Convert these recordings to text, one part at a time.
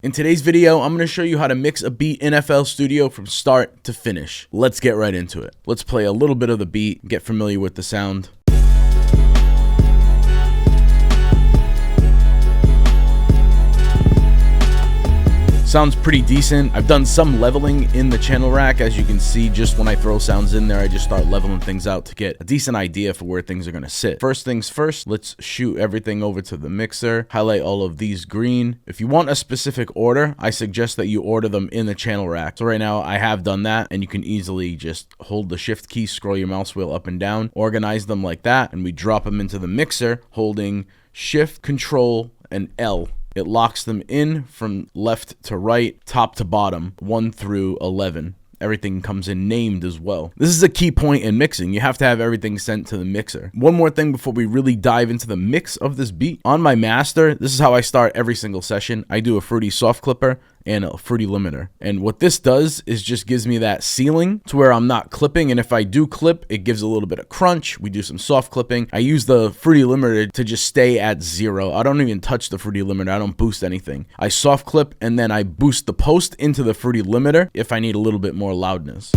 In today's video, I'm going to show you how to mix a beat in FL Studio from start to finish. Let's get right into it. Let's play a little bit of the beat, get familiar with the sound. Sounds pretty decent. I've done some leveling in the channel rack. As you can see, just when I throw sounds in there, I just start leveling things out to get a decent idea for where things are going to sit. First things first, let's shoot everything over to the mixer, highlight all of these green. If you want a specific order, I suggest that you order them in the channel rack. So right now I have done that, and you can easily just hold the shift key, scroll your mouse wheel up and down, organize them like that, and we drop them into the mixer holding shift, control, and L. It locks them in from left to right, top to bottom, 1 through 11. Everything comes in named as well. This is a key point in mixing. You have to have everything sent to the mixer. One more thing before we really dive into the mix of this beat. On my master, this is how I start every single session. I do a fruity soft clipper and a fruity limiter. And what this does is just gives me that ceiling to where I'm not clipping. And if I do clip, it gives a little bit of crunch. We do some soft clipping. I use the fruity limiter to just stay at 0. I don't even touch the fruity limiter. I don't boost anything. I soft clip and then I boost the post into the fruity limiter if I need a little bit more loudness.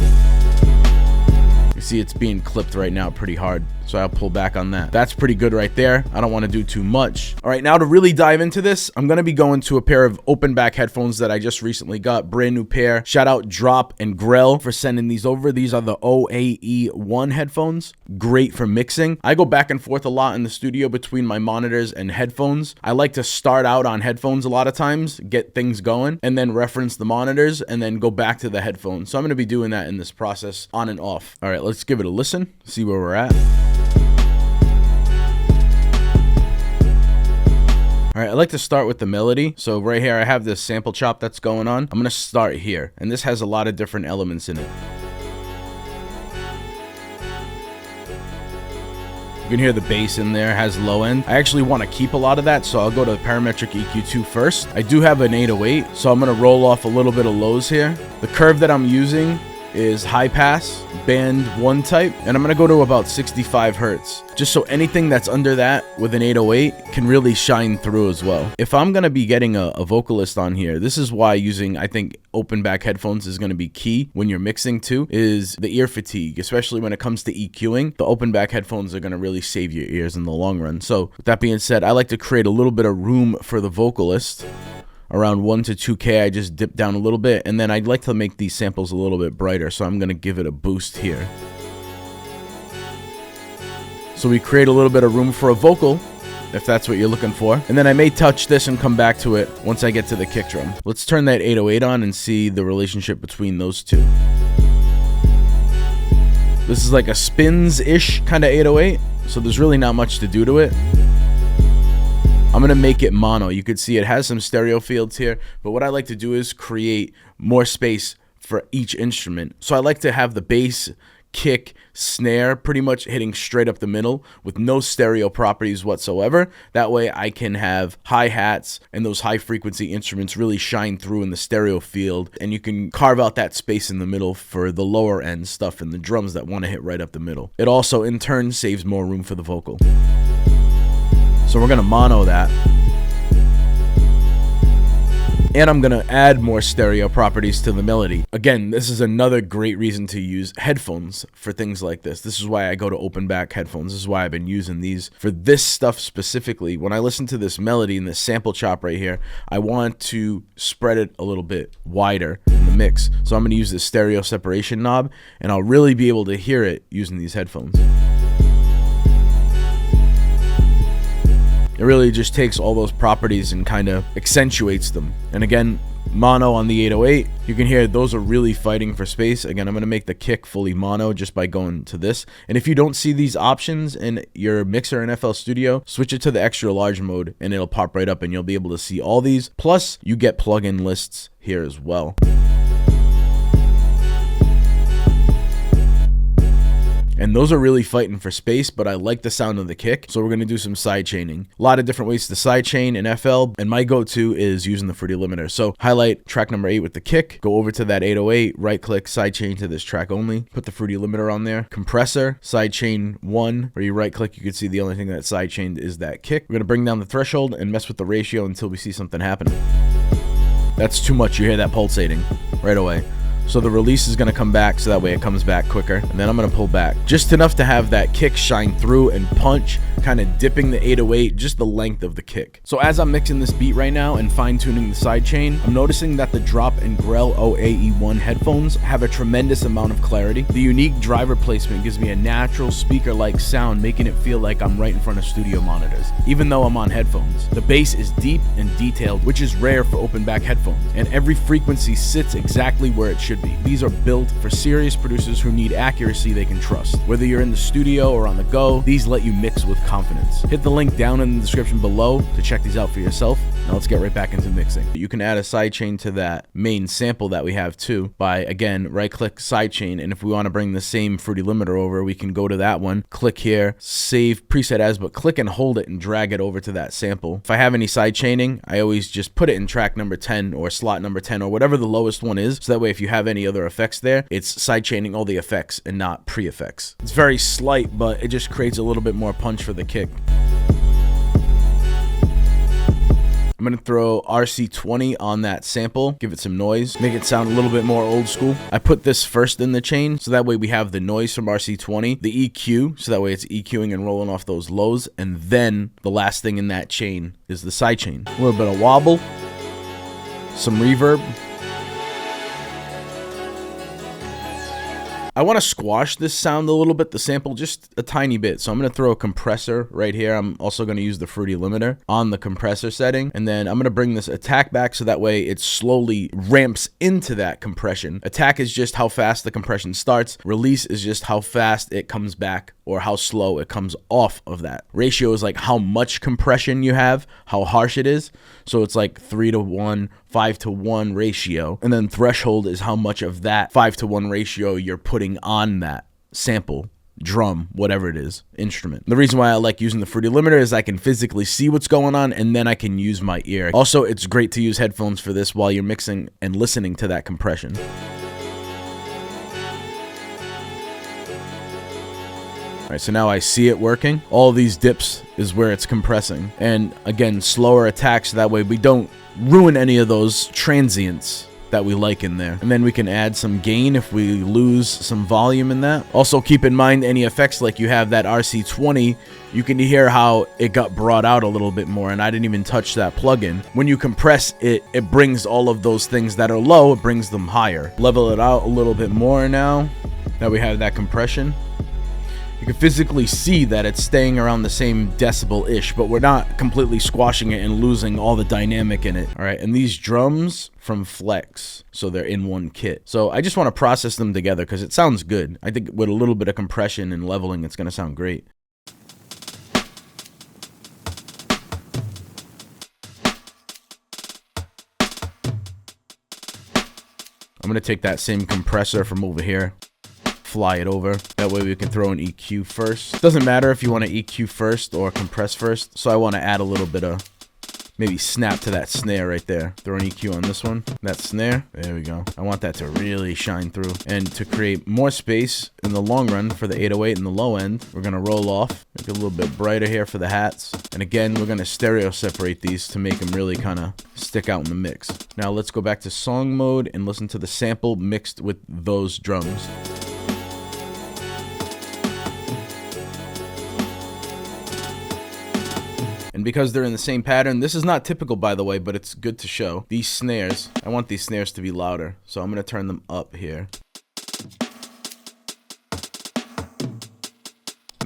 You see it's being clipped right now pretty hard, so I'll pull back on that. That's pretty good right there. I don't want to do too much. All right, now to really dive into this, I'm going to be going to a pair of open back headphones that I just recently got. Brand new pair. Shout out Drop and Grell for sending these over. These are the OAE1 headphones. Great for mixing. I go back and forth a lot in the studio between my monitors and headphones. I like to start out on headphones a lot of times, get things going, and then reference the monitors and then go back to the headphones. So I'm going to be doing that in this process on and off. All right, let's give it a listen, see where we're at. All right, I like to start with the melody. So right here, I have this sample chop that's going on. I'm going to start here, and this has a lot of different elements in it. You can hear the bass in there, has low end. I actually want to keep a lot of that, so I'll go to parametric EQ2 first. I do have an 808, so I'm going to roll off a little bit of lows here. The curve that I'm using is high pass, band 1 type, and I'm going to go to about 65 hertz, just so anything that's under that with an 808 can really shine through as well. If I'm going to be getting a vocalist on here, this is why using, I think, open back headphones is going to be key when you're mixing too, is the ear fatigue, especially when it comes to EQing. The open back headphones are going to really save your ears in the long run. So with that being said, I like to create a little bit of room for the vocalist. Around 1 to 2K, I just dip down a little bit, and then I'd like to make these samples a little bit brighter, so I'm going to give it a boost here. So we create a little bit of room for a vocal, if that's what you're looking for. And then I may touch this and come back to it once I get to the kick drum. Let's turn that 808 on and see the relationship between those two. This is like a spins-ish kind of 808, so there's really not much to do to it. I'm going to make it mono. You could see it has some stereo fields here, but what I like to do is create more space for each instrument. So I like to have the bass, kick, snare pretty much hitting straight up the middle with no stereo properties whatsoever. That way I can have hi-hats and those high frequency instruments really shine through in the stereo field, and you can carve out that space in the middle for the lower end stuff and the drums that want to hit right up the middle. It also in turn saves more room for the vocal. So we're going to mono that. And I'm going to add more stereo properties to the melody. Again, this is another great reason to use headphones for things like this. This is why I go to open back headphones. This is why I've been using these for this stuff specifically. When I listen to this melody and this sample chop right here, I want to spread it a little bit wider in the mix. So I'm going to use this stereo separation knob, and I'll really be able to hear it using these headphones. It really just takes all those properties and kind of accentuates them. And again, mono on the 808, you can hear those are really fighting for space. Again, I'm going to make the kick fully mono just by going to this. And if you don't see these options in your mixer in FL Studio, switch it to the extra large mode and it'll pop right up and you'll be able to see all these. Plus, you get plugin lists here as well. And those are really fighting for space, but I like the sound of the kick, so we're going to do some sidechaining. A lot of different ways to sidechain in FL, and my go-to is using the fruity limiter. So highlight track number 8 with the kick, go over to that 808, right-click, sidechain to this track only, put the fruity limiter on there, compressor, sidechain 1, where you right-click, you can see the only thing that's sidechained is that kick. We're going to bring down the threshold and mess with the ratio until we see something happening. That's too much. You hear that pulsating right away. So the release is going to come back so that way it comes back quicker. And then I'm going to pull back just enough to have that kick shine through and punch, kind of dipping the 808, just the length of the kick. So as I'm mixing this beat right now and fine tuning the sidechain, I'm noticing that the drop and Grell OAE1 headphones have a tremendous amount of clarity. The unique driver placement gives me a natural speaker-like sound, making it feel like I'm right in front of studio monitors, even though I'm on headphones. The bass is deep and detailed, which is rare for open back headphones, and every frequency sits exactly where it should be. These are built for serious producers who need accuracy they can trust. Whether you're in the studio or on the go, these let you mix with confidence. Hit the link down in the description below to check these out for yourself. Now let's get right back into mixing. You can add a sidechain to that main sample that we have too by, again, right-click sidechain, and if we want to bring the same fruity limiter over, we can go to that one, click here, save preset as, but click and hold it and drag it over to that sample. If I have any sidechaining, I always just put it in track number 10 or slot number 10 or whatever the lowest one is, so that way if you have any other effects there, it's sidechaining all the effects and not pre-effects. It's very slight, but it just creates a little bit more punch for the kick. I'm going to throw RC20 on that sample, give it some noise, make it sound a little bit more old school. I put this first in the chain, so that way we have the noise from RC20, the EQ, so that way it's EQing and rolling off those lows, and then the last thing in that chain is the sidechain. A little bit of wobble, some reverb. I want to squash this sound a little bit, the sample just a tiny bit. So I'm going to throw a compressor right here. I'm also going to use the fruity limiter on the compressor setting. And then I'm going to bring this attack back so that way it slowly ramps into that compression. Attack is just how fast the compression starts. Release is just how fast it comes back or how slow it comes off of that. Ratio is like how much compression you have, how harsh it is. So it's like 3-to-1, 5-to-1 ratio. And then threshold is how much of that 5-to-1 ratio you're putting on that sample, drum, whatever it is, instrument. The reason why I like using the fruity limiter is I can physically see what's going on and then I can use my ear. Also, it's great to use headphones for this while you're mixing and listening to that compression. All right, so now I see it working. All these dips is where it's compressing. And again, slower attack so that way we don't ruin any of those transients that we like in there. And then we can add some gain if we lose some volume in that. Also keep in mind any effects like you have that RC20, you can hear how it got brought out a little bit more, and I didn't even touch that plugin. When you compress it, it brings all of those things that are low, it brings them higher. Level it out a little bit more now that we have that compression. You can physically see that it's staying around the same decibel-ish, but we're not completely squashing it and losing all the dynamic in it. All right, and these drums from Flex, so they're in one kit. So I just want to process them together because it sounds good. I think with a little bit of compression and leveling, it's going to sound great. I'm going to take that same compressor from over here, fly it over. That way we can throw an EQ first. Doesn't matter if you want to EQ first or compress first. So I want to add a little bit of maybe snap to that snare right there. Throw an EQ on this one. That snare. There we go. I want that to really shine through. And to create more space in the long run for the 808 and the low end, we're going to roll off. Make it a little bit brighter here for the hats. And again, we're going to stereo separate these to make them really kind of stick out in the mix. Now let's go back to song mode and listen to the sample mixed with those drums. And because they're in the same pattern, this is not typical, by the way, but it's good to show. These snares, I want these snares to be louder, so I'm going to turn them up here.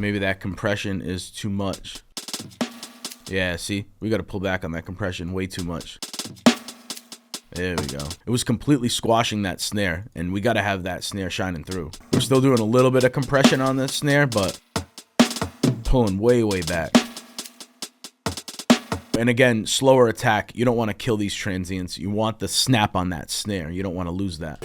Maybe that compression is too much. Yeah, see? We got to pull back on that compression way too much. There we go. It was completely squashing that snare, and we got to have that snare shining through. We're still doing a little bit of compression on this snare, but pulling way, way back. And again, slower attack. You don't want to kill these transients. You want the snap on that snare. You don't want to lose that.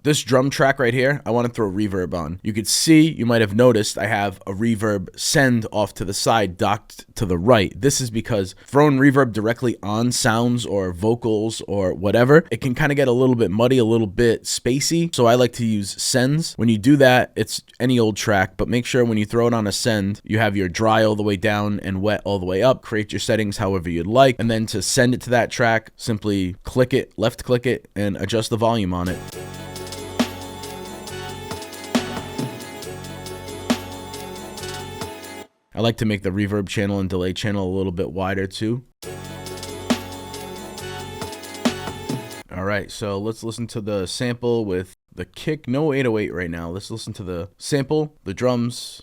This drum track right here, I want to throw reverb on. You could see, you might have noticed, I have a reverb send off to the side, docked to the right. This is because throwing reverb directly on sounds or vocals or whatever, it can kind of get a little bit muddy, a little bit spacey. So I like to use sends. When you do that, it's any old track, but make sure when you throw it on a send, you have your dry all the way down and wet all the way up. Create your settings however you'd like. And then to send it to that track, simply click it, left click it, and adjust the volume on it. I like to make the reverb channel and delay channel a little bit wider too. All right, so let's listen to the sample with the kick. No 808 right now. Let's listen to the sample, the drums.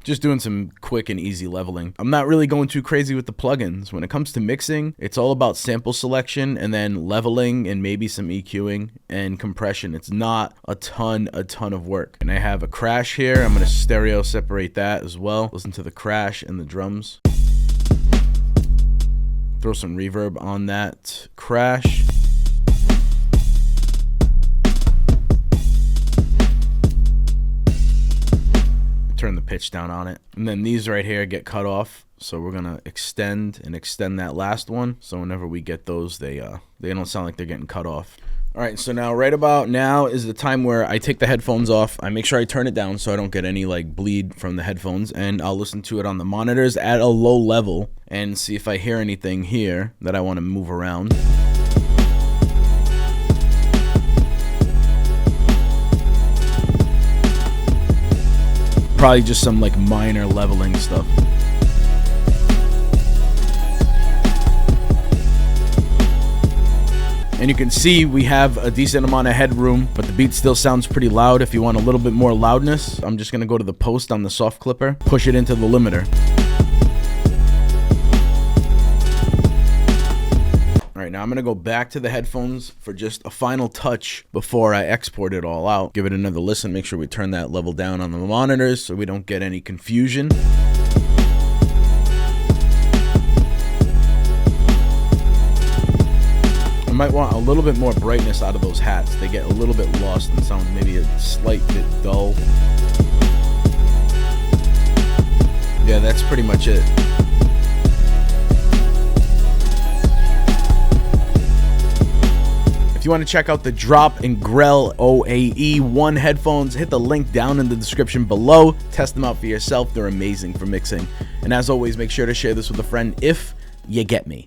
Just doing some quick and easy leveling. I'm not really going too crazy with the plugins. When it comes to mixing, it's all about sample selection and then leveling and maybe some EQing and compression. It's not a ton of work. And I have a crash here. I'm gonna stereo separate that as well. Listen to the crash and the drums. Throw some reverb on that crash. Turn the pitch down on it, and then these right here get cut off, so we're gonna extend that last one, so whenever we get those, they don't sound like they're getting cut off. All right, so now right about now is the time where I take the headphones off. I make sure I turn it down so I don't get any like bleed from the headphones, and I'll listen to it on the monitors at a low level and see if I hear anything here that I want to move around. Probably just some like minor leveling stuff. And you can see we have a decent amount of headroom, but the beat still sounds pretty loud. If you want a little bit more loudness, I'm just gonna go to the post on the soft clipper, push it into the limiter. All right, now I'm gonna go back to the headphones for just a final touch before I export it all out. Give it another listen, make sure we turn that level down on the monitors so we don't get any confusion. I might want a little bit more brightness out of those hats. They get a little bit lost and sound maybe a slight bit dull. Yeah, that's pretty much it. If you want to check out the drop in Grell OAE1 headphones, hit the link down in the description below. Test them out for yourself. They're amazing for mixing. And as always, make sure to share this with a friend if you get me.